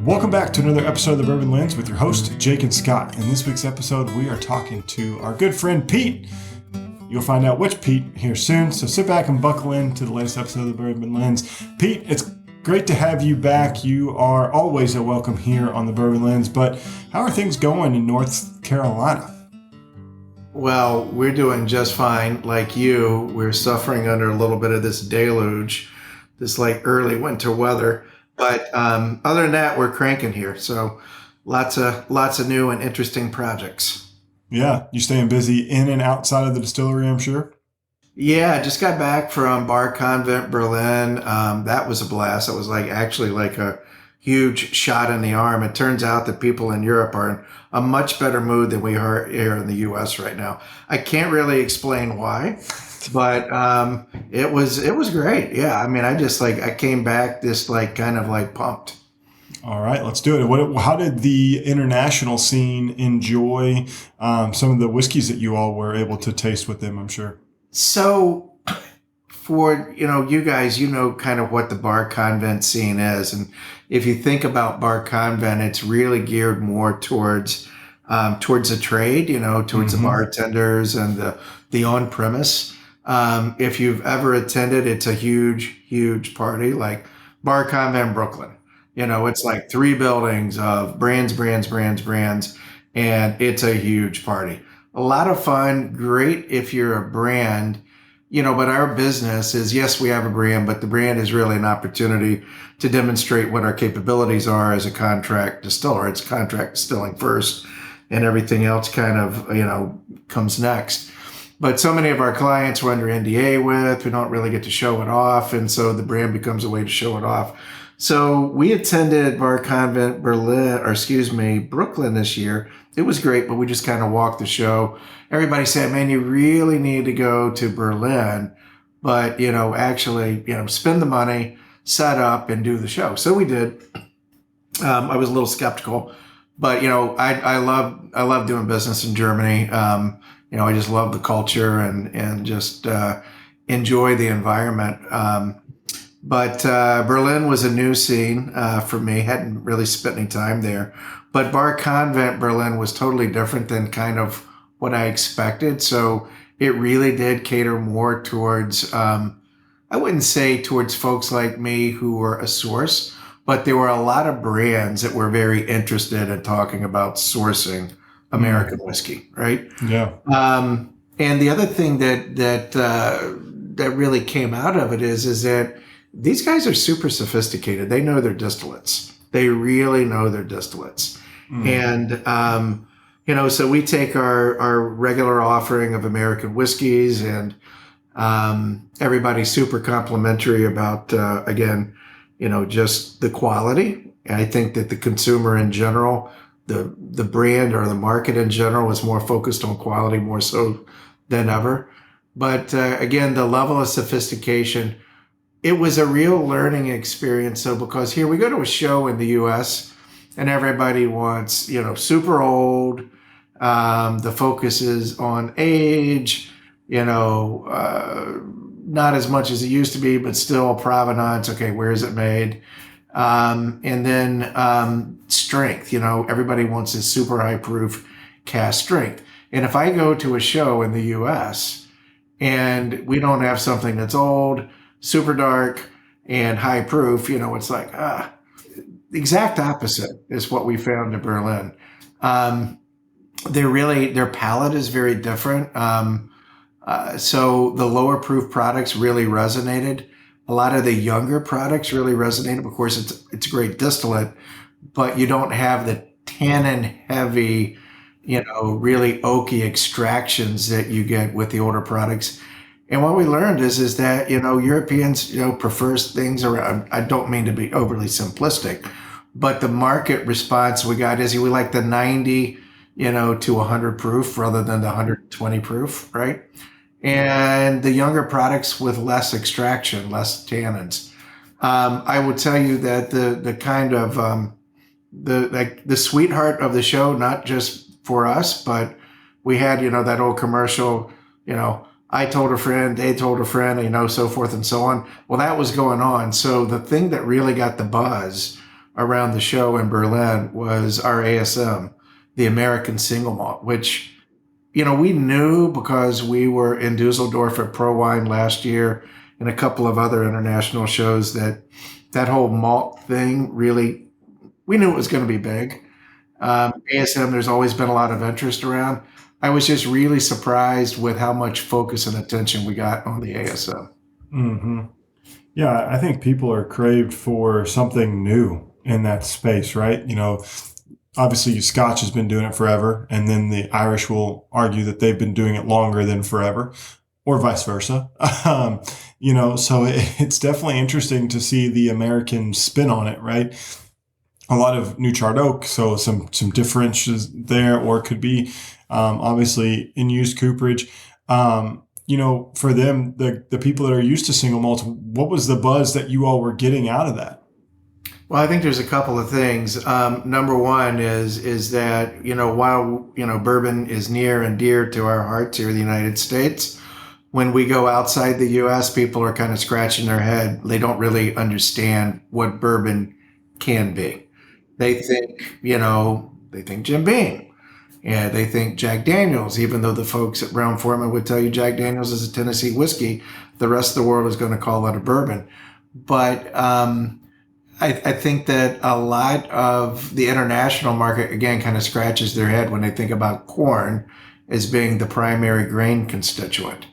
Welcome back to another episode of the Bourbon Lens with your host, Jake and Scott. In this week's episode, we are talking to our good friend, Pete. You'll find out which Pete here soon, so sit back and buckle in to the latest episode of the Bourbon Lens. Pete, it's great to have you back. You are always a welcome here on the Bourbon Lens, but how are things going in North Carolina? Well, we're doing just fine. Like you, we're suffering under a little bit of this deluge, this like early winter weather. But other than that, we're cranking here. So lots of new and interesting projects. Yeah, you staying busy in and outside of the distillery, I'm sure? Yeah, I just got back from Bar Convent, Berlin. That was a blast. It was actually like a huge shot in the arm. It turns out that people in Europe are in a much better mood than we are here in the U.S. right now. I can't really explain why, but it was great. Yeah, I mean, I came back this kind of pumped. All right, let's do it. How did the international scene enjoy some of the whiskeys that you all were able to taste with them, I'm sure? So for, you guys, kind of what the Bar Convent scene is. And if you think about Bar Convent, it's really geared more towards the trade, towards the bartenders and the on-premise. If you've ever attended, it's a huge, huge party, like Bar Convent Brooklyn. It's like 3 buildings of brands, and it's a huge party. A lot of fun, great if you're a brand, but our business is, yes, we have a brand, but the brand is really an opportunity to demonstrate what our capabilities are as a contract distiller. It's contract distilling first, and everything else kind of, comes next. But so many of our clients we're under NDA with, we don't really get to show it off, and so the brand becomes a way to show it off. So we attended Bar Convent Brooklyn this year. It was great, but we just kind of walked the show. Everybody said, man, you really need to go to Berlin, but, actually, spend the money, set up, and do the show. So we did. I was a little skeptical, but, I love doing business in Germany. I just love the culture and just enjoy the environment. But Berlin was a new scene for me. Hadn't really spent any time there. But Bar Convent Berlin was totally different than kind of what I expected. So it really did cater more towards, I wouldn't say towards folks like me who were a source, but there were a lot of brands that were very interested in talking about sourcing American whiskey, right? Yeah. And the other thing that really came out of it is that these guys are super sophisticated. They know their distillates. They really know their distillates. And, so we take our regular offering of American whiskeys, and everybody's super complimentary about, again, just the quality. And I think that the consumer in general, the brand or the market in general is more focused on quality more so than ever. But again, the level of sophistication, it was a real learning experience. So because here we go to a show in the US and everybody wants, super old. The focus is on age, not as much as it used to be, but still provenance. Okay, where is it made? And then strength, everybody wants this super high proof cask strength. And if I go to a show in the US and we don't have something that's old, super dark, and high proof, it's like, the exact opposite is what we found in Berlin. Their palate is very different. So the lower proof products really resonated. A lot of the younger products really resonated. Of course, it's a great distillate, but you don't have the tannin heavy, really oaky extractions that you get with the older products. And what we learned is that, Europeans, prefers things around, I don't mean to be overly simplistic, but the market response we got is we like the 90, to 100 proof rather than the 120 proof, right? And the younger products with less extraction, less tannins. I will tell you that the kind of, the sweetheart of the show, not just for us, but we had, that old commercial, I told a friend, they told a friend, so forth and so on. Well, that was going on. So the thing that really got the buzz around the show in Berlin was our ASM, the American Single Malt, which, we knew because we were in Dusseldorf at Pro Wine last year and a couple of other international shows that whole malt thing really, we knew it was going to be big. ASM, there's always been a lot of interest around. I was just really surprised with how much focus and attention we got on the ASM. Hmm. Yeah, I think people are craved for something new in that space, right? Obviously Scotch has been doing it forever, and then the Irish will argue that they've been doing it longer than forever, or vice versa. So it's definitely interesting to see the American spin on it, right? A lot of new charred oak, so some differences there, or it could be obviously in used cooperage. For them, the people that are used to single malts, what was the buzz that you all were getting out of that? Well, I think there's a couple of things. Number one is that, while, bourbon is near and dear to our hearts here in the United States, when we go outside the U.S., people are kind of scratching their head. They don't really understand what bourbon can be. They think, they think Jim Beam. Yeah, they think Jack Daniels, even though the folks at Brown-Forman would tell you Jack Daniels is a Tennessee whiskey, the rest of the world is going to call it a bourbon. But I think that a lot of the international market, again, kind of scratches their head when they think about corn as being the primary grain constituent.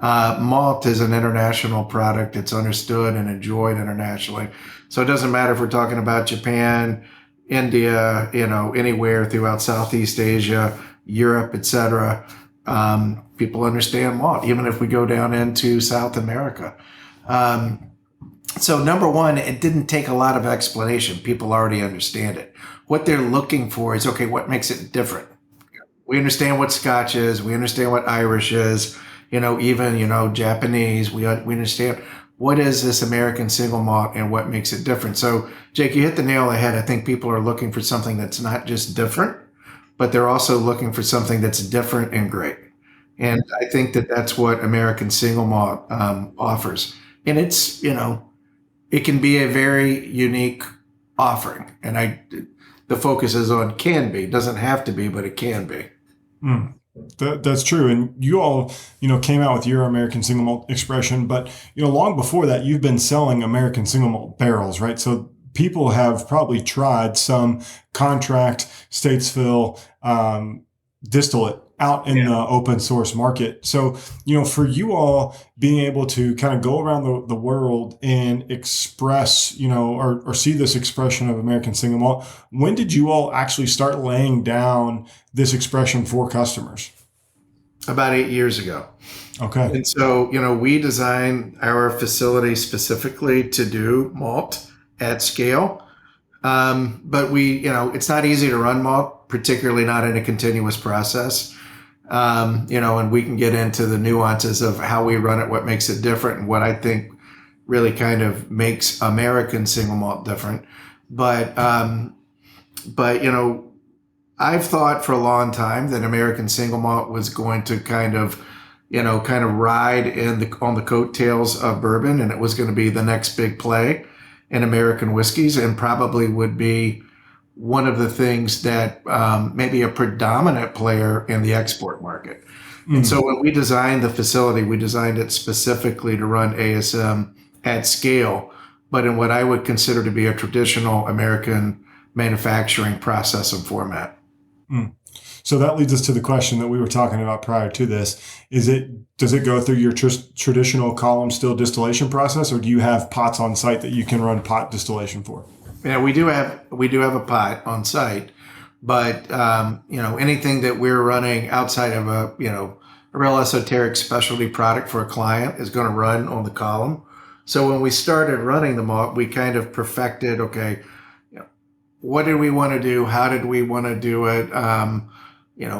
Malt is an international product. It's understood and enjoyed internationally. So it doesn't matter if we're talking about Japan, India, anywhere throughout Southeast Asia, Europe, etc. People understand malt, even if we go down into South America. So number one, it didn't take a lot of explanation. People already understand it. What they're looking for is, okay, what makes it different? We understand what Scotch is. We understand what Irish is. Even, Japanese. We understand what is this American single malt and what makes it different. So, Jake, you hit the nail on the head. I think people are looking for something that's not just different, but they're also looking for something that's different and great. And I think that that's what American single malt offers. And it's, it can be a very unique offering. And the focus is on can be. It doesn't have to be, but it can be. That's true. And you all, came out with your American single malt expression, but, long before that, you've been selling American single malt barrels, right? So people have probably tried some contract Statesville distillate out in the open source market. So, for you all being able to kind of go around the world and express, or see this expression of American single malt, when did you all actually start laying down this expression for customers? About 8 years ago. Okay. And so, we designed our facility specifically to do malt at scale. But it's not easy to run malt, particularly not in a continuous process. And we can get into the nuances of how we run it, what makes it different, and what I think really kind of makes American single malt different. But I've thought for a long time that American single malt was going to kind of ride on the coattails of bourbon, and it was going to be the next big play in American whiskeys, and probably would be one of the things that maybe a predominant player in the export market. And so when we designed the facility, we designed it specifically to run ASM at scale, but in what I would consider to be a traditional American manufacturing process and format. So that leads us to the question that we were talking about prior to this. Does it go through your traditional column still distillation process, or do you have pots on site that you can run pot distillation for? Yeah, we do have a pot on site, but anything that we're running outside of a real esoteric specialty product for a client is going to run on the column. So when we started running the malt, we kind of perfected, okay, what did we want to do? How did we want to do it?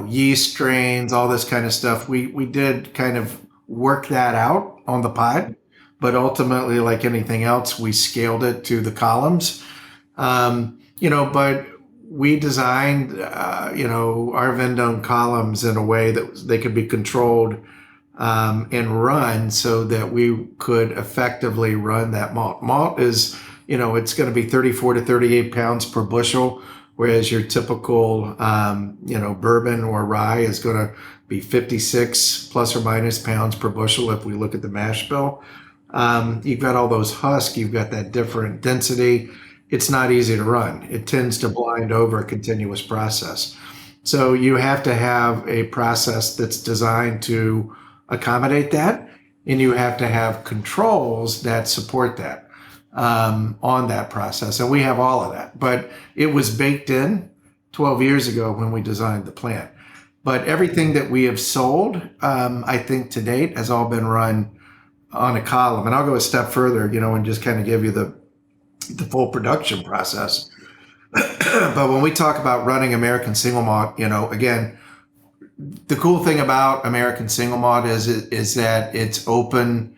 Yeast strains, all this kind of stuff. We did kind of work that out on the pot, but ultimately, like anything else, we scaled it to the columns. But we designed, our Vendome columns in a way that they could be controlled and run so that we could effectively run that malt. Malt is, it's going to be 34 to 38 pounds per bushel, whereas your typical, bourbon or rye is going to be 56 plus or minus pounds per bushel if we look at the mash bill. You've got all those husks, you've got that different density. It's not easy to run. It tends to blind over a continuous process. So you have to have a process that's designed to accommodate that, and you have to have controls that support that on that process. And we have all of that, but it was baked in 12 years ago when we designed the plant. But everything that we have sold, I think to date, has all been run on a column. And I'll go a step further, and just kind of give you the full production process. But when we talk about running American single malt, again, the cool thing about American single malt is that it's open.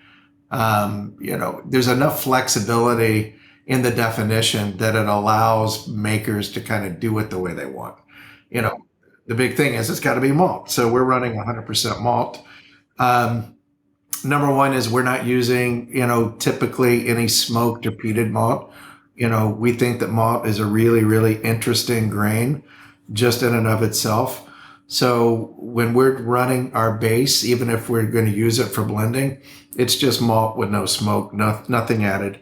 There's enough flexibility in the definition that it allows makers to kind of do it the way they want. The big thing is it's got to be malt. So we're running 100% malt. Number one is we're not using, typically any smoked or peated malt. We think that malt is a really, really interesting grain just in and of itself. So when we're running our base, even if we're going to use it for blending, it's just malt with no smoke, nothing added.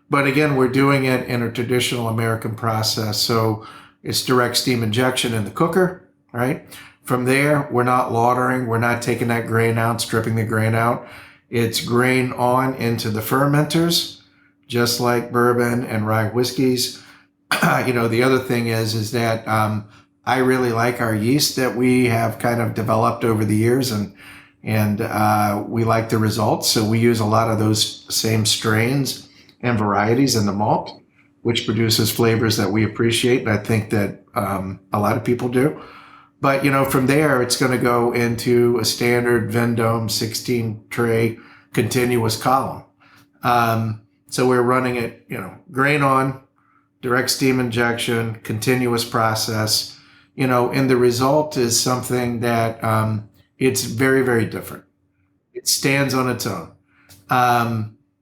But again, we're doing it in a traditional American process. So it's direct steam injection in the cooker, right? From there, we're not lautering. We're not taking that grain out, stripping the grain out. It's grain on into the fermenters, just like bourbon and rye whiskeys. The other thing is that I really like our yeast that we have kind of developed over the years, and we like the results. So we use a lot of those same strains and varieties in the malt, which produces flavors that we appreciate. And I think that a lot of people do. But, from there, it's going to go into a standard Vendome 16 tray continuous column. So we're running it, grain on, direct steam injection, continuous process, and the result is something that it's very, very different. It stands on its own.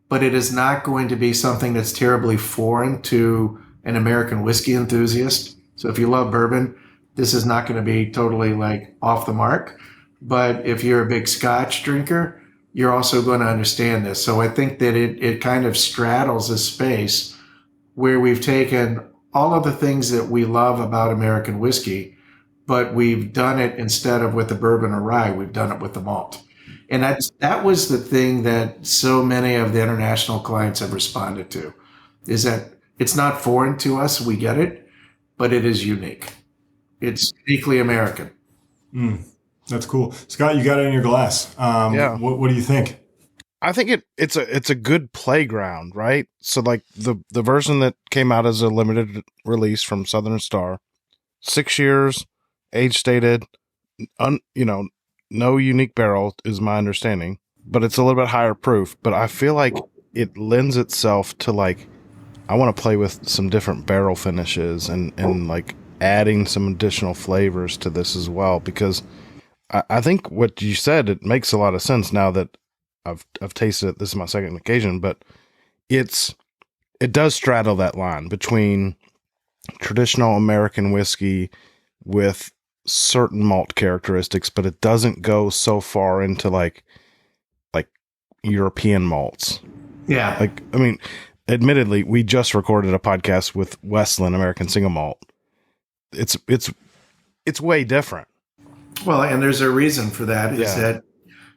But it is not going to be something that's terribly foreign to an American whiskey enthusiast. So if you love bourbon, this is not going to be totally like off the mark. But if you're a big Scotch drinker, you're also going to understand this. So I think that it kind of straddles a space where we've taken all of the things that we love about American whiskey, but we've done it instead of with the bourbon or rye, we've done it with the malt. And that was the thing that so many of the international clients have responded to, is that it's not foreign to us, we get it, but it is unique. It's uniquely American. That's cool. Scott, you got it in your glass. Yeah. What do you think? I think it's a good playground, right? So like the version that came out as a limited release from Southern Star, 6 years, age stated, no unique barrel is my understanding, but it's a little bit higher proof. But I feel like it lends itself to like, I want to play with some different barrel finishes and like adding some additional flavors to this as well, because I think what you said, it makes a lot of sense now that I've tasted it. This is my second occasion, but it does straddle that line between traditional American whiskey with certain malt characteristics, but it doesn't go so far into like European malts. Yeah. Like, I mean, admittedly, we just recorded a podcast with Westland American Single Malt. It's way different. Well, and there's a reason for that, is Yeah.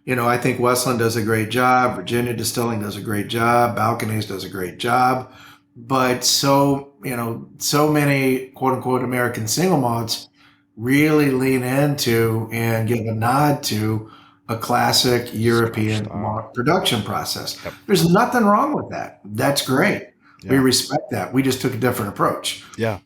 that, I think Westland does a great job. Virginia Distilling does a great job. Balconies does a great job. But so many quote unquote American single malts really lean into and give a nod to a classic European malt production process. Yep. There's nothing wrong with that. That's great. Yeah. We respect that. We just took a different approach. Yeah.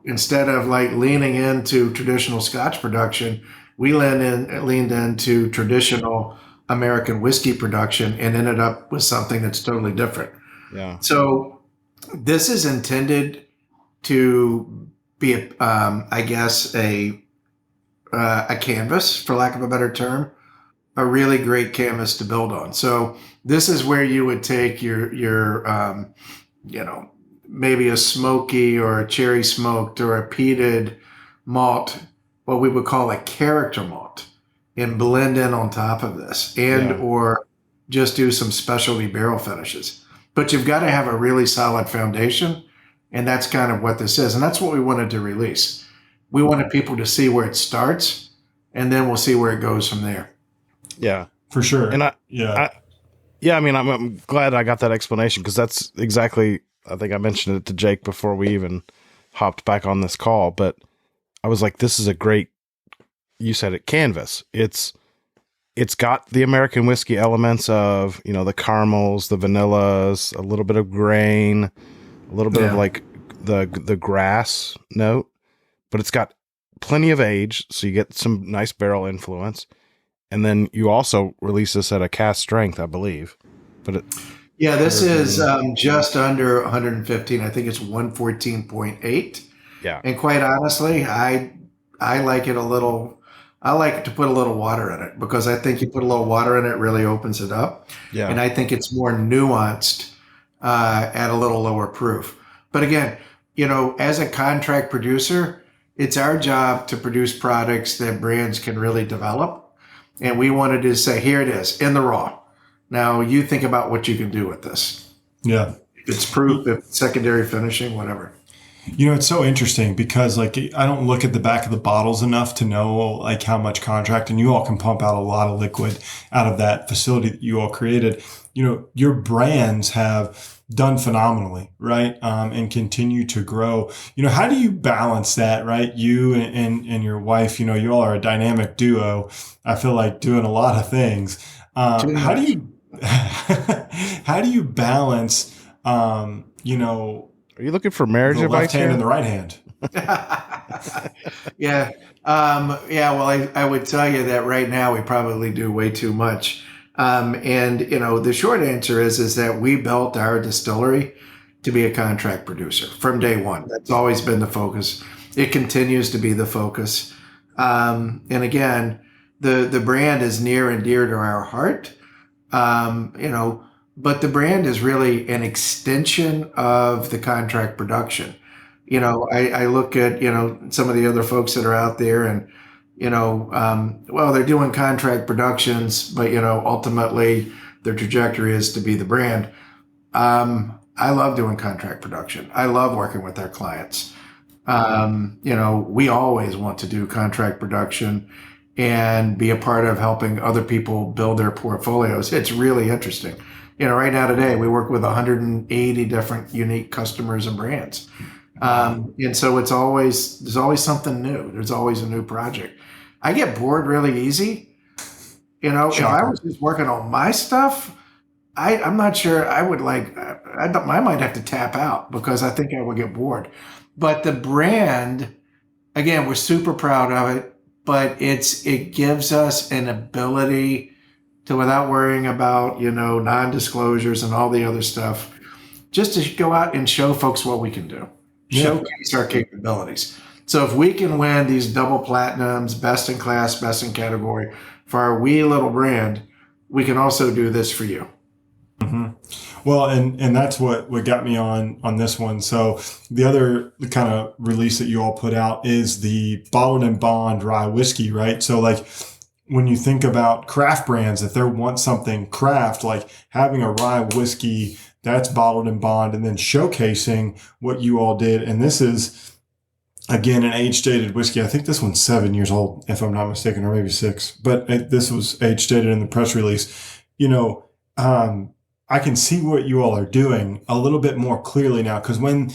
Instead of like leaning into traditional Scotch production, we leaned into traditional American whiskey production and ended up with something that's totally different. Yeah. So this is intended to be, I guess, a canvas, for lack of a better term, a really great canvas to build on. So this is where you would take your maybe a smoky or a cherry smoked or a peated malt, what we would call a character malt, and blend in on top of this, and or just do some specialty barrel finishes. But you've got to have a really solid foundation, and that's kind of what this is. And that's what we wanted to release. We wanted people to see where it starts, and then we'll see where it goes from there. Yeah, for sure. And I'm glad I got that explanation, because that's exactly, I think I mentioned it to Jake before we even hopped back on this call, but I was like, this is a great, you said it, canvas. It's got the American whiskey elements of, the caramels, the vanillas, a little bit of grain, a little bit of like the grass note, but it's got plenty of age, so you get some nice barrel influence. And then you also release this at a cask strength, I believe. But this is just under 115. I think it's 114.8. Yeah. And quite honestly, I like it a little. I like to put a little water in it, because I think you put a little water in it, really opens it up. Yeah. And I think it's more nuanced at a little lower proof. But again, as a contract producer, it's our job to produce products that brands can really develop. And we wanted to say, here it is in the raw. Now you think about what you can do with this. Yeah. If it's proof, if it's secondary finishing, whatever. It's so interesting, because I don't look at the back of the bottles enough to know how much contract, and you all can pump out a lot of liquid out of that facility that you all created. Your brands have done phenomenally, right? And continue to grow. How do you balance that, right? You and your wife, you all are a dynamic duo. I feel like doing a lot of things. How do you balance, are you looking for marriage the advice left hand here? and the right hand? Yeah. Well, I would tell you that right now we probably do way too much. And the short answer is that we built our distillery to be a contract producer from day one. That's always been the focus. It continues to be the focus. And again, the brand is near and dear to our heart. But the brand is really an extension of the contract production. I look at, some of the other folks that are out there, and, they're doing contract productions, but, ultimately their trajectory is to be the brand. I love doing contract production. I love working with our clients. We always want to do contract production and be a part of helping other people build their portfolios. It's really interesting. Right now today, we work with 180 different unique customers and brands. And so there's always something new. There's always a new project. I get bored really easy. If I was just working on my stuff, I'm not sure I would I might have to tap out, because I think I would get bored. But the brand, again, we're super proud of it, but it gives us an ability to, without worrying about, non-disclosures and all the other stuff, just to go out and show folks what we can do, showcase our capabilities. So if we can win these double platinums, best in class, best in category for our wee little brand, we can also do this for you. Mm-hmm. Well, and that's what got me on this one. So the other kind of release that you all put out is the bottled and bond rye whiskey, right? So when you think about craft brands, if they want something craft, like having a rye whiskey that's bottled and bond, and then showcasing what you all did. And this is, again, an age-stated whiskey. I think this one's 7 years old, if I'm not mistaken, or maybe 6. But this was age-stated in the press release. I can see what you all are doing a little bit more clearly now, because when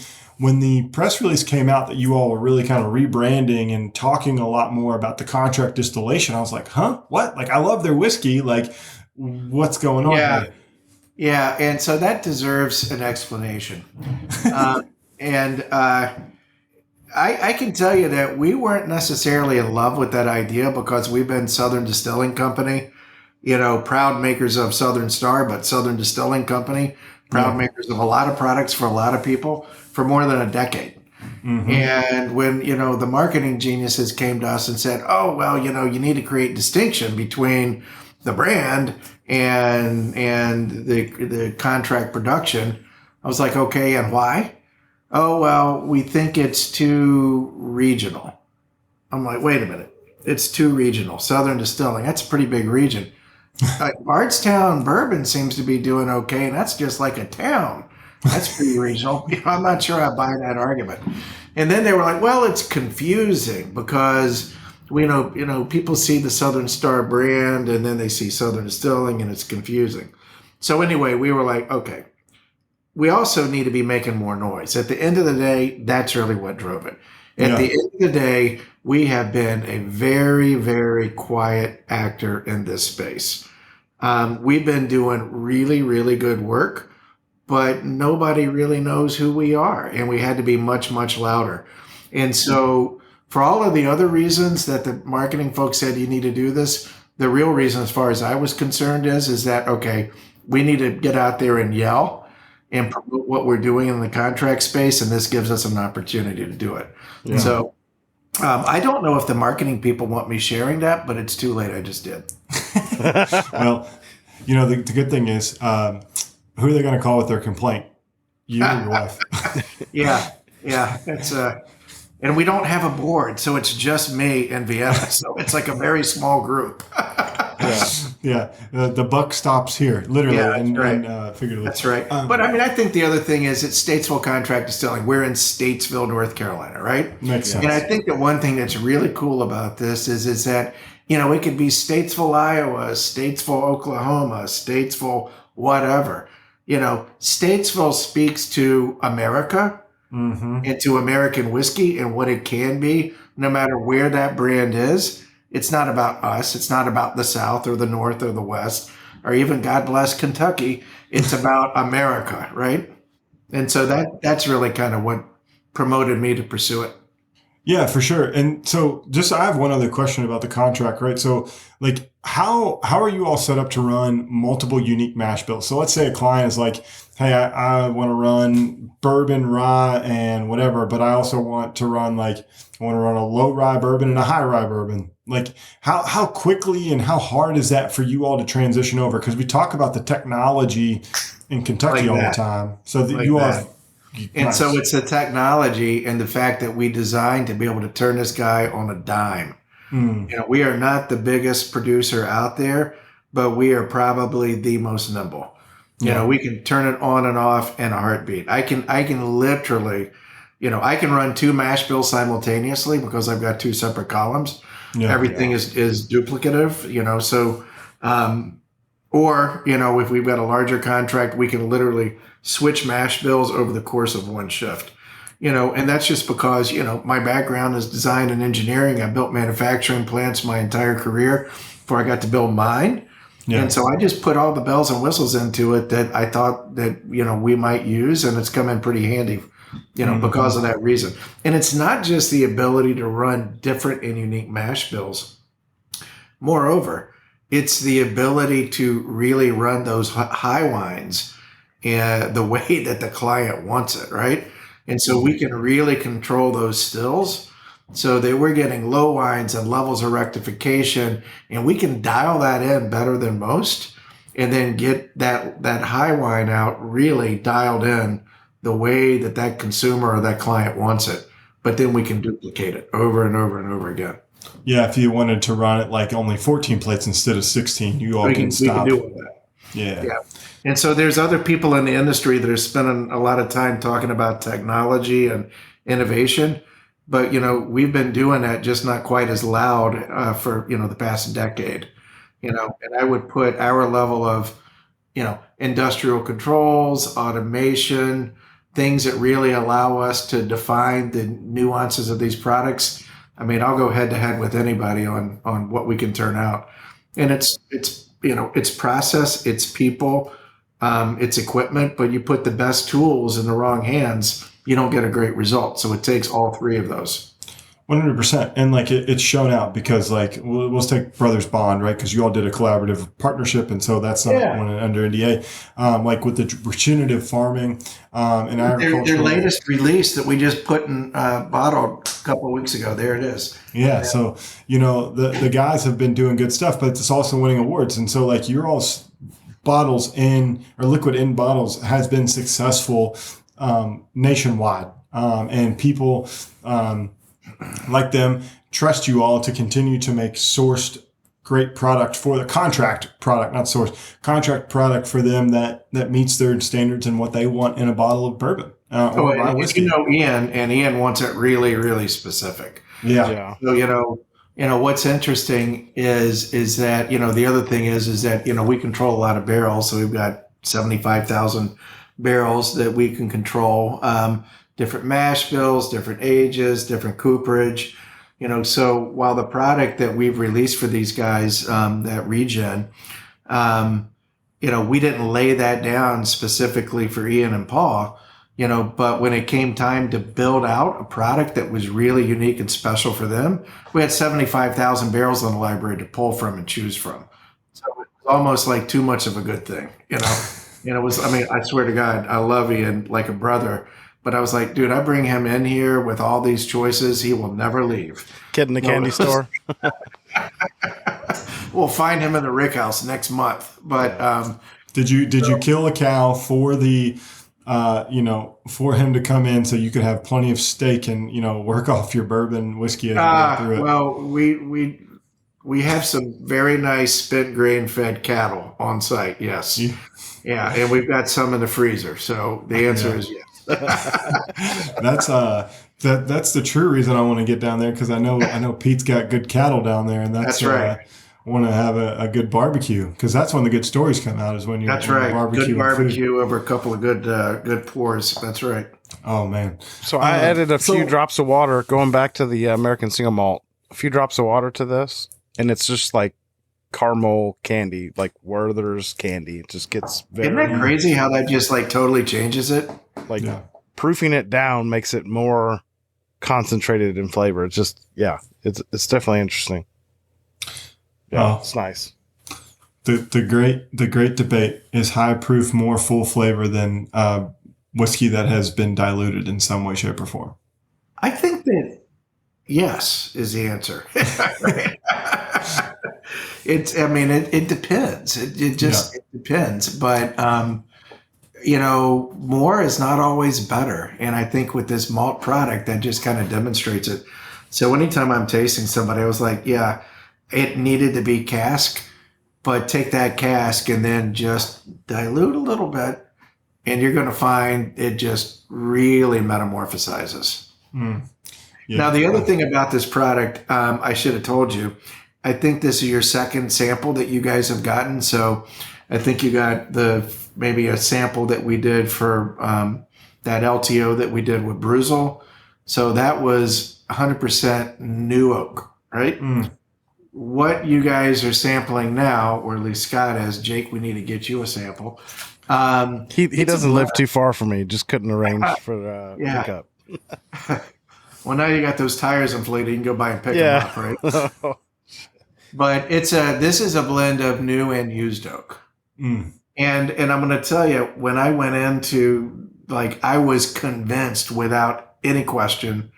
the press release came out that you all were really kind of rebranding and talking a lot more about the contract distillation, I was like, huh? What? I love their whiskey. What's going on here? Yeah. And so that deserves an explanation. I can tell you that we weren't necessarily in love with that idea, because we've been Southern Distilling Company, proud makers of Southern Star, but Southern Distilling Company, proud makers of a lot of products for a lot of people for more than a decade. Mm-hmm. And when, the marketing geniuses came to us and said, oh, well, you need to create distinction between the brand and the contract production. I was like, okay, and why? Oh, well, we think it's too regional. I'm like, wait a minute. It's too regional. Southern Distilling, that's a pretty big region. Bardstown Bourbon seems to be doing okay, and that's just like a town. That's pretty regional. I'm not sure I buy that argument. And then they were like, well, it's confusing because people see the Southern Star brand and then they see Southern Distilling and it's confusing. So anyway, we were like, okay, we also need to be making more noise. At the end of the day, that's really what drove it. At the end of the day, we have been a very, very quiet actor in this space. We've been doing really, really good work, but nobody really knows who we are. And we had to be much, much louder. And so for all of the other reasons that the marketing folks said you need to do this, the real reason, as far as I was concerned, is that, okay, we need to get out there and yell and promote what we're doing in the contract space. And this gives us an opportunity to do it. Yeah. So I don't know if the marketing people want me sharing that, but it's too late. I just did. Well, the good thing is, who are they going to call with their complaint? You or your wife? Yeah. It's and we don't have a board, so it's just me and Vienna. So it's like a very small group. Yeah. The buck stops here, literally, and figuratively. That's right. But I mean, I think the other thing is it's Statesville Contract Distilling. We're in Statesville, North Carolina, right? Makes sense. And I think that one thing that's really cool about this is that, it could be Statesville, Iowa, Statesville, Oklahoma, Statesville, whatever. Statesville speaks to America. Mm-hmm. And to American whiskey and what it can be, no matter where that brand is. It's not about us. It's not about the South or the North or the West, or even, God bless, Kentucky. It's about America, right? And so that's really kind of what promoted me to pursue it. Yeah, for sure. And so I have one other question about the contract, right? So like how are you all set up to run multiple unique mash bills? So let's say a client is like, hey, I want to run bourbon, rye, and whatever, but I also want to run I want to run a low rye bourbon and a high rye bourbon. Like how quickly and how hard is that for you all to transition over? Because we talk about the technology in Kentucky all the time. So that you all... And so it's the technology and the fact that we designed to be able to turn this guy on a dime. We are not the biggest producer out there, but we are probably the most nimble. We can turn it on and off in a heartbeat. I can literally, I can run two mash bills simultaneously because I've got two separate columns. Everything is duplicative, so, or, if we've got a larger contract, we can literally switch mash bills over the course of one shift, and that's just because, my background is design and engineering. I built manufacturing plants my entire career before I got to build mine. Yeah. And so I just put all the bells and whistles into it that I thought that, we might use, and it's come in pretty handy, because of that reason. And it's not just the ability to run different and unique mash bills. Moreover, it's the ability to really run those high wines the way that the client wants it, right? And so we can really control those stills so that we're getting low wines and levels of rectification, and we can dial that in better than most, and then get that high wine out really dialed in the way that consumer or that client wants it. But then we can duplicate it over and over and over again. Yeah, if you wanted to run it like only 14 plates instead of 16, you all can stop. We can do that. Yeah. And so there's other people in the industry that are spending a lot of time talking about technology and innovation. But, we've been doing that, just not quite as loud for, the past decade, and I would put our level of, industrial controls, automation, things that really allow us to define the nuances of these products. I mean, I'll go head to head with anybody on what we can turn out. And it's process, it's people, it's equipment, but you put the best tools in the wrong hands, you don't get a great result. So it takes all three of those. 100%. And it's shown out because let's take Brothers Bond, right? Because you all did a collaborative partnership. And so that's not under NDA. With the regenerative farming and agriculture. Their latest release that we just put in bottle a couple of weeks ago. There it is. Yeah. So, the guys have been doing good stuff, but it's also winning awards. And so your all's bottles or liquid in bottles has been successful nationwide, and people like them trust you all to continue to make sourced great product for the contract product, not source contract product for them that meets their standards and what they want in a bottle of bourbon or rye whiskey. You know Ian, and Ian wants it really, really specific. Yeah. So what's interesting is that the other thing is that we control a lot of barrels, so we've got 75,000 barrels that we can control, different mash bills, different ages, different cooperage. So while the product that we've released for these guys, that regen, we didn't lay that down specifically for Ian and Paul, but when it came time to build out a product that was really unique and special for them, we had 75,000 barrels in the library to pull from and choose from. So it was almost like too much of a good thing, I swear to God, I love Ian like a brother. But I was like, dude, I bring him in here with all these choices. He will never leave. Kid in the candy store. We'll find him in the Rick House next month. But did you kill a cow for the for him to come in so you could have plenty of steak and work off your bourbon whiskey as you go through it? Well, we have some very nice spent grain fed cattle on site. Yes, yeah, and we've got some in the freezer. So the answer is yes. That's the true reason I want to get down there, because I know Pete's got good cattle down there, and that's right. I want to have a good barbecue, because that's when the good stories come out, is when you're barbecue. Good barbecue over a couple of good pours. That's right. Oh man! So I added a few drops of water, going back to the American single malt. A few drops of water to this, and it's just like caramel candy, like Werther's candy. It just gets very. Isn't that crazy how that just like totally changes it? Proofing it down makes it more concentrated in flavor. It's just, it's definitely interesting. Yeah, it's nice. The great debate is high proof more full flavor than whiskey that has been diluted in some way, shape, or form? I think that yes is the answer. It depends. It depends. But more is not always better. And I think with this malt product, that just kind of demonstrates it. So anytime I'm tasting somebody, I was like, yeah, it needed to be cask, but take that cask and then just dilute a little bit, and you're going to find it just really metamorphosizes. Yeah. Now, the other thing about this product, I should have told you, I think this is your second sample that you guys have gotten. So I think you got maybe a sample that we did for that LTO that we did with Bruzel. So that was 100% new oak, right? What you guys are sampling now, or at least Scott is, Jake, we need to get you a sample. He doesn't live too far from me. Just couldn't arrange for pickup. Well, now you got those tires inflated. You can go by and pick them up, right? But this is a blend of new and used oak. And I'm going to tell you, when I went into, I was convinced without any question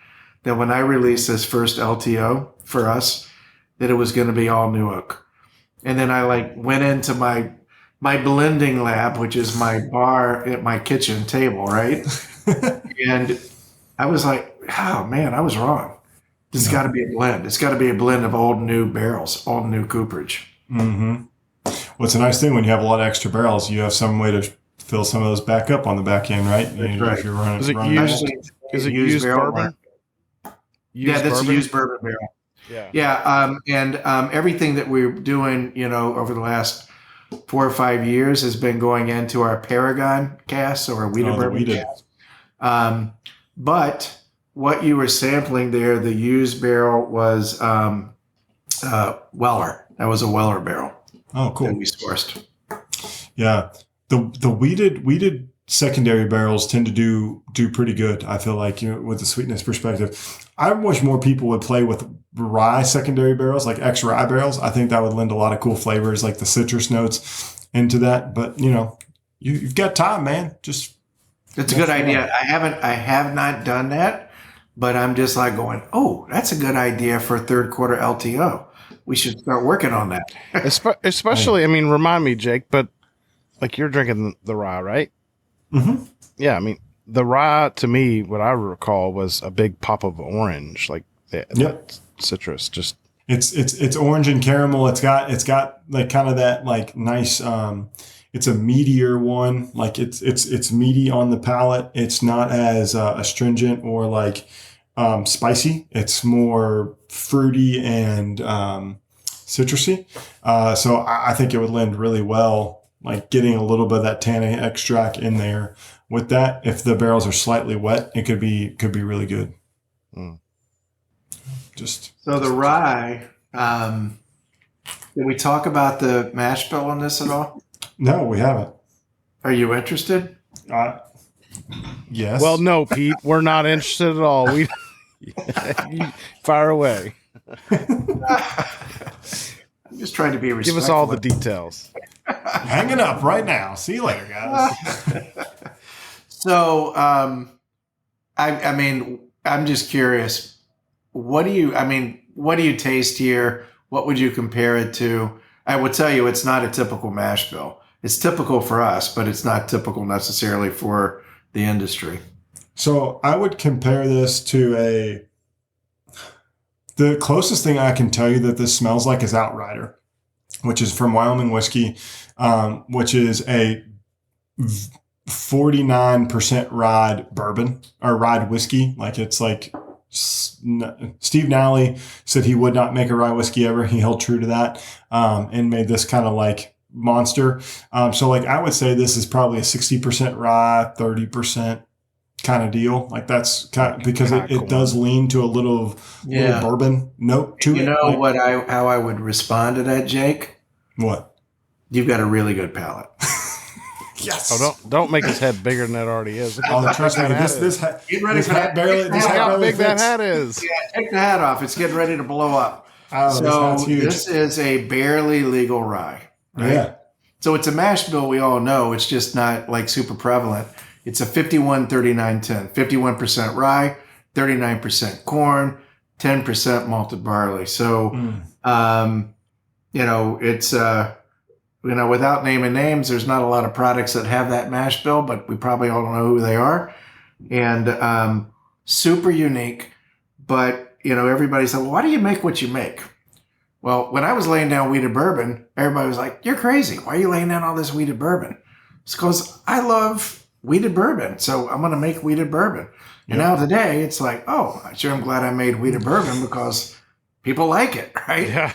that when I released this first LTO for us, that it was going to be all new oak. And then I went into my blending lab, which is my bar at my kitchen table, right? And I was like, oh man, I was wrong. This has got to be a blend. It's got to be a blend of old new barrels, old new cooperage. Mm-hmm. Well, it's a nice thing when you have a lot of extra barrels, you have some way to fill some of those back up on the back end, right? That's right. If you're running, is it used bourbon? That's a used bourbon barrel. And everything that we're doing, over the last 4 or 5 years has been going into our Paragon casks or Wheated bourbon casks. But what you were sampling there, the used barrel was Weller. That was a Weller barrel. Oh, cool. That we sourced. Yeah, the weeded secondary barrels tend to do pretty good. I feel like, with the sweetness perspective. I wish more people would play with rye secondary barrels, like ex rye barrels. I think that would lend a lot of cool flavors, like the citrus notes into that. But you've got time, man. It's a good idea. I have not done that, but I'm just going, oh, that's a good idea for a third quarter LTO. We should start working on that. Especially, remind me, Jake, but you're drinking the rye, right? Mm-hmm. Yeah, the rye to me, what I recall was a big pop of orange, like that citrus. Just it's orange and caramel. It's got like kind of that like nice. It's a meatier one. Like it's meaty on the palate. It's not as astringent or like spicy. It's more fruity and citrusy. So I think it would lend really well, like getting a little bit of that tannin extract in there with that. If the barrels are slightly wet, it could be really good. Mm. So the rye, did we talk about the mash bill on this at all? No, we haven't. Are you interested? Yes. Well, no, Pete, we're not interested at all. We fire away. I'm just trying to be respectful. Give us all the details. Hanging up right now. See you later, guys. So, I mean, I'm just curious. What do you taste here? What would you compare it to? I would tell you it's not a typical mash bill. It's typical for us, but it's not typical necessarily for the industry. So I would compare this to the closest thing I can tell you that this smells like is Outrider, which is from Wyoming Whiskey, which is a 49% rye bourbon or rye whiskey. Like it's like Steve Nally said he would not make a rye whiskey ever. He held true to that and made this kind of like monster. So like I would say this is probably a 60% rye, 30% kind of deal. Like that's kind of, because it does lean to a little bourbon note to it. You know like, how I would respond to that, Jake? What? You've got a really good palate. Yes. Oh, don't make his head bigger than that already is. Oh, trust me, this hat barely. Look how big that hat is. Yeah, take the hat off. It's getting ready to blow up. Oh, so this is a barely legal rye. Right? Yeah. So it's a mash bill. We all know it's just not like super prevalent. It's a 51-39-10, 51% rye, 39% corn, 10% malted barley. So, it's without naming names, there's not a lot of products that have that mash bill, but we probably all know who they are. And super unique. But, everybody said, well, why do you make what you make? Well, when I was laying down wheated bourbon, everybody was like, you're crazy. Why are you laying down all this wheated bourbon? It's because I love wheated bourbon. So I'm going to make wheated bourbon. And now today it's like, oh, sure, I'm glad I made wheated bourbon because people like it, right? Yeah.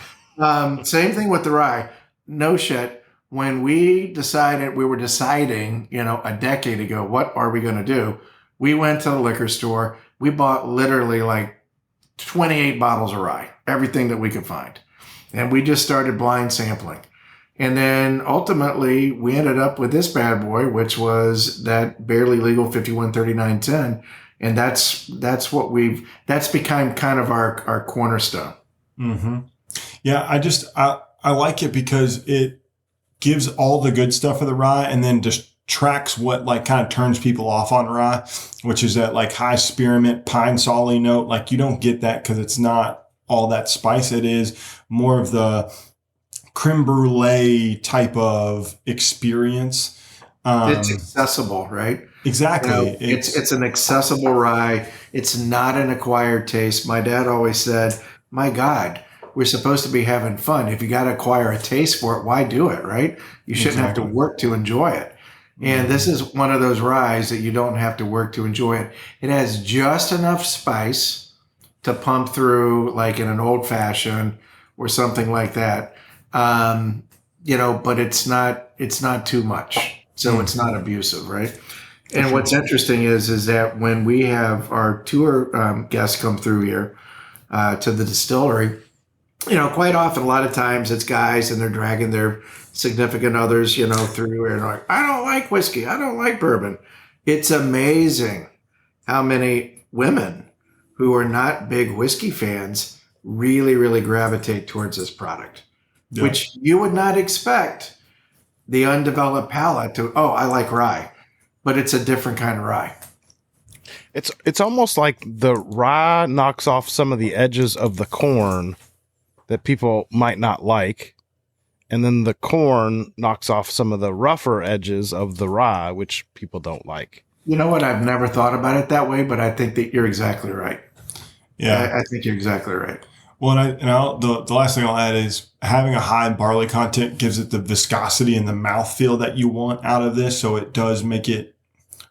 Same thing with the rye. No shit. When we were deciding, a decade ago, what are we going to do? We went to the liquor store. We bought literally like 28 bottles of rye, everything that we could find. And we just started blind sampling. And then ultimately we ended up with this bad boy, which was that barely legal 51-39-10. And that's become kind of our cornerstone. Mm-hmm. Yeah, I like it because it gives all the good stuff of the rye and then just tracks what like kind of turns people off on rye, which is that like high spearmint pine solly note. Like you don't get that because it's not all that spice. It is more of the creme brulee type of experience. It's accessible, right? Exactly. It's an accessible rye. It's not an acquired taste. My dad always said, my God, we're supposed to be having fun. If you got to acquire a taste for it, why do it, right? You shouldn't have to work to enjoy it. And this is one of those ryes that you don't have to work to enjoy it. It has just enough spice to pump through like in an old fashioned or something like that. But it's not too much. So it's not abusive, right? And what's interesting is that when we have our tour guests come through here to the distillery, quite often, a lot of times it's guys and they're dragging their significant others, through and like, I don't like whiskey. I don't like bourbon. It's amazing how many women who are not big whiskey fans really, really gravitate towards this product, which you would not expect the undeveloped palate to, oh, I like rye, but it's a different kind of rye. It's almost like the rye knocks off some of the edges of the corn that people might not like. And then the corn knocks off some of the rougher edges of the rye, which people don't like. You know what? I've never thought about it that way, but I think that you're exactly right. Yeah. I think you're exactly right. Well, the last thing I'll add is having a high barley content gives it the viscosity and the mouthfeel that you want out of this. So it does make it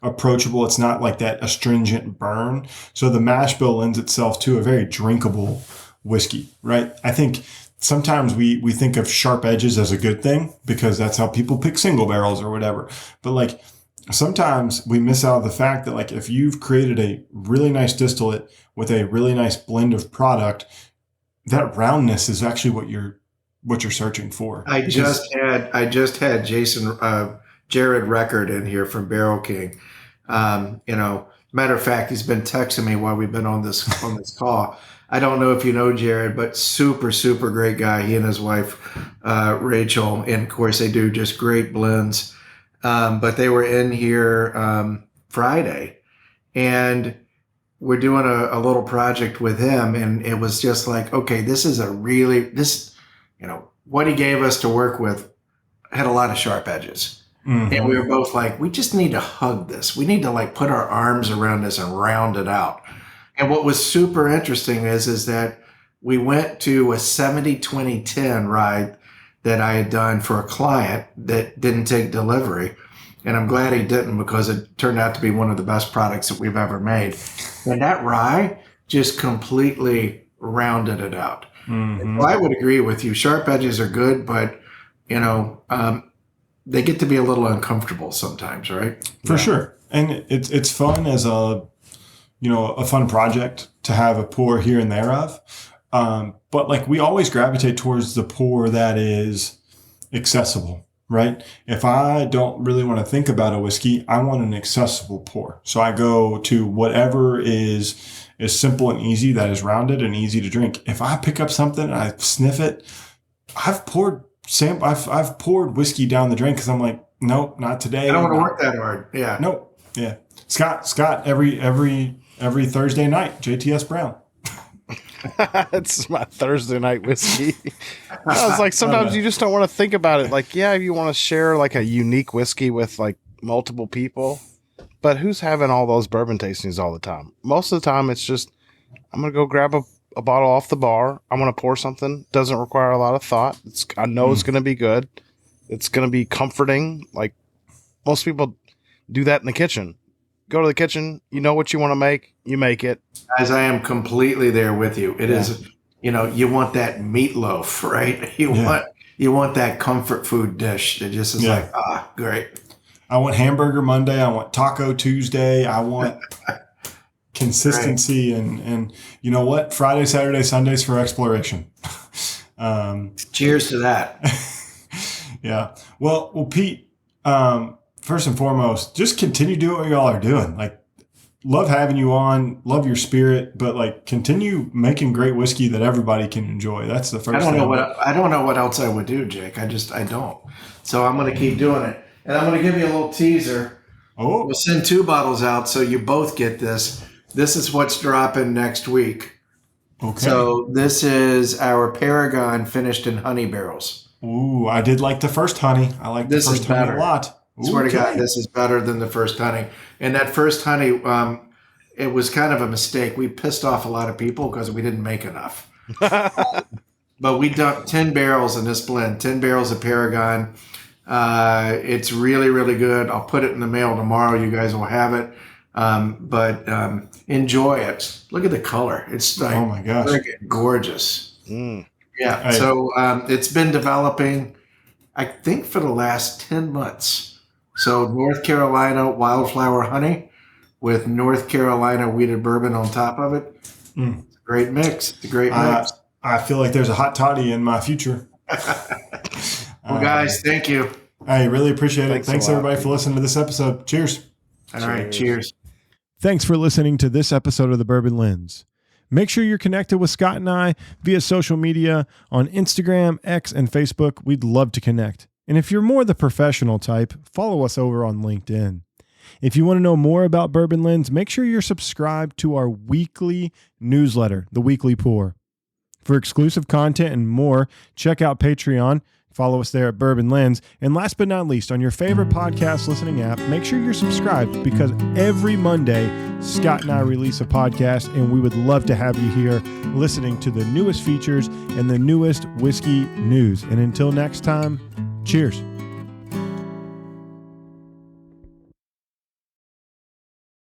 approachable. It's not like that astringent burn. So the mash bill lends itself to a very drinkable whiskey, right? I think sometimes we think of sharp edges as a good thing because that's how people pick single barrels or whatever. But like sometimes we miss out on the fact that like if you've created a really nice distillate with a really nice blend of product, that roundness is actually what you're searching for. I just had Jared Record in here from Barrel King. Matter of fact, he's been texting me while we've been on this call. I don't know if you know Jared, but super, super great guy. He and his wife, Rachel, and of course they do just great blends. But they were in here Friday, and we're doing a little project with him, and it was just like, okay, this is what he gave us to work with had a lot of sharp edges. Mm-hmm. And we were both like, we just need to hug this. We need to like put our arms around this and round it out. And what was super interesting is that we went to a 70-20-10 ride that I had done for a client that didn't take delivery. And I'm glad he didn't, because it turned out to be one of the best products that we've ever made. And that rye just completely rounded it out. Mm-hmm. So I would agree with you. Sharp edges are good, but they get to be a little uncomfortable sometimes, right? For sure. And it's fun as a fun project to have a pour here and there of. But like we always gravitate towards the pour that is accessible, right? If I don't really want to think about a whiskey, I want an accessible pour. So I go to whatever is simple and easy, that is rounded and easy to drink. If I pick up something and I sniff it, I've poured whiskey down the drain because I'm like, nope, not today. I don't want to work that hard. Yeah. Nope. Yeah. Scott, every Thursday night, JTS Brown. It's my Thursday night whiskey. I was like, sometimes you just don't want to think about it. Like, yeah, you want to share like a unique whiskey with like multiple people, but who's having all those bourbon tastings all the time? Most of the time, it's just, I'm going to go grab a bottle off the bar. I'm going to pour something. Doesn't require a lot of thought. I know it's going to be good. It's going to be comforting. Like most people do that in the kitchen. Go to the kitchen. You know what you want to make. You make it. Guys, I am completely there with you. It is, you want that meatloaf, right? You want that comfort food dish that just is like, great. I want hamburger Monday. I want taco Tuesday. I want consistency and you know what? Friday, Saturday, Sundays for exploration. Cheers to that. Yeah. Well, Pete, first and foremost, just continue doing what y'all are doing. Like, love having you on, love your spirit, but like continue making great whiskey that everybody can enjoy. That's the first thing. I don't know what else I would do, Jake. I don't. So I'm going to keep doing it. And I'm going to give you a little teaser. Oh. We'll send 2 bottles out so you both get this. This is what's dropping next week. Okay. So this is our Paragon finished in honey barrels. Ooh, I did like the first honey. I like the first honey a lot. I swear to God, this is better than the first honey. And that first honey, it was kind of a mistake. We pissed off a lot of people because we didn't make enough. But we dumped 10 barrels in this blend, 10 barrels of Paragon. It's really, really good. I'll put it in the mail tomorrow. You guys will have it. But enjoy it. Look at the color. It's like, oh my gosh, gorgeous. Mm. Yeah. So it's been developing, I think, for the last 10 months. So North Carolina wildflower honey with North Carolina wheated bourbon on top of it. Mm. It's a great mix. It's a great mix. I feel like there's a hot toddy in my future. Well, guys, thank you. I really appreciate it. Thanks everybody for listening to this episode. Cheers. All right. Cheers. Thanks for listening to this episode of the Bourbon Lens. Make sure you're connected with Scott and I via social media on Instagram, X, and Facebook. We'd love to connect. And if you're more the professional type, follow us over on LinkedIn. If you want to know more about Bourbon Lens, make sure you're subscribed to our weekly newsletter, The Weekly Pour. For exclusive content and more, check out Patreon. Follow us there at Bourbon Lens. And last but not least, on your favorite podcast listening app, make sure you're subscribed because every Monday, Scott and I release a podcast, and we would love to have you here listening to the newest features and the newest whiskey news. And until next time, cheers.